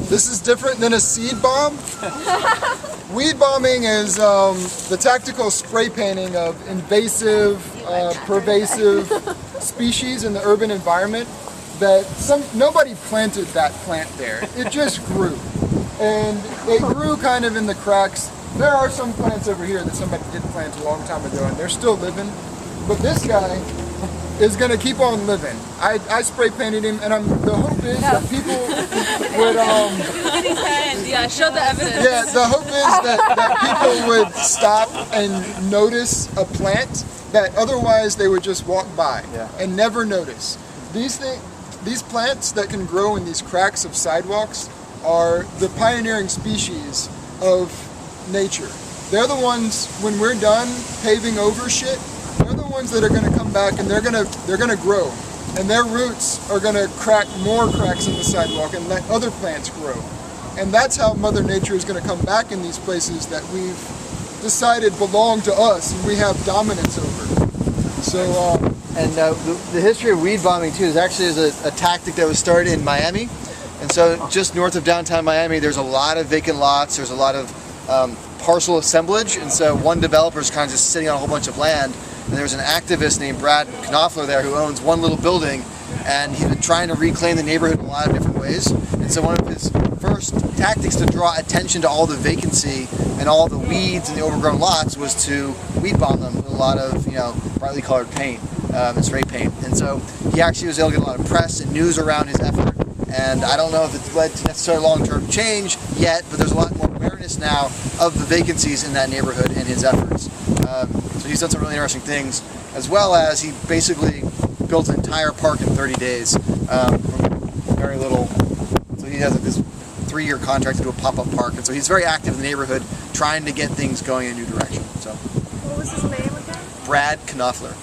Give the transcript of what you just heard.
This is different than a seed bomb. Weed bombing is the tactical spray painting of invasive, pervasive species in the urban environment that nobody planted that plant there. It just grew. And it grew kind of in the cracks. There are some plants over here that somebody did plant a long time ago and they're still living. But this guy is going to keep on living. I spray painted him, and the hope is that people would yeah, show the evidence. yeah, the hope is that people would stop and notice a plant that otherwise they would just walk by and never notice. These plants that can grow in these cracks of sidewalks are the pioneering species of nature. They're the ones, when we're done paving over shit, they're the ones that are going to come back and they're going to grow, and their roots are going to crack more cracks in the sidewalk and let other plants grow. And that's how Mother Nature is going to come back in these places that we've decided belong to us and we have dominance over. So and the history of weed bombing too is actually a tactic that was started in Miami. And so just north of downtown Miami, there's a lot of vacant lots, there's a lot of parcel assemblage, and so one developer is kind of just sitting on a whole bunch of land. And there's an activist named Brad Knopfler there who owns one little building, and he's been trying to reclaim the neighborhood in a lot of different ways. And so one of his first tactics to draw attention to all the vacancy and all the weeds and the overgrown lots was to weed bomb them with a lot of, brightly colored paint and spray paint. And so he actually was able to get a lot of press and news around his effort. And I don't know if it's led to necessarily long-term change yet, but there's a lot more awareness now of the vacancies in that neighborhood and his efforts. So he's done some really interesting things, as well as he basically built an entire park in 30 days from very little. So he has this 3-year contract to do a pop-up park, and so he's very active in the neighborhood trying to get things going in a new direction. So, what was his name again? Brad Knopfler.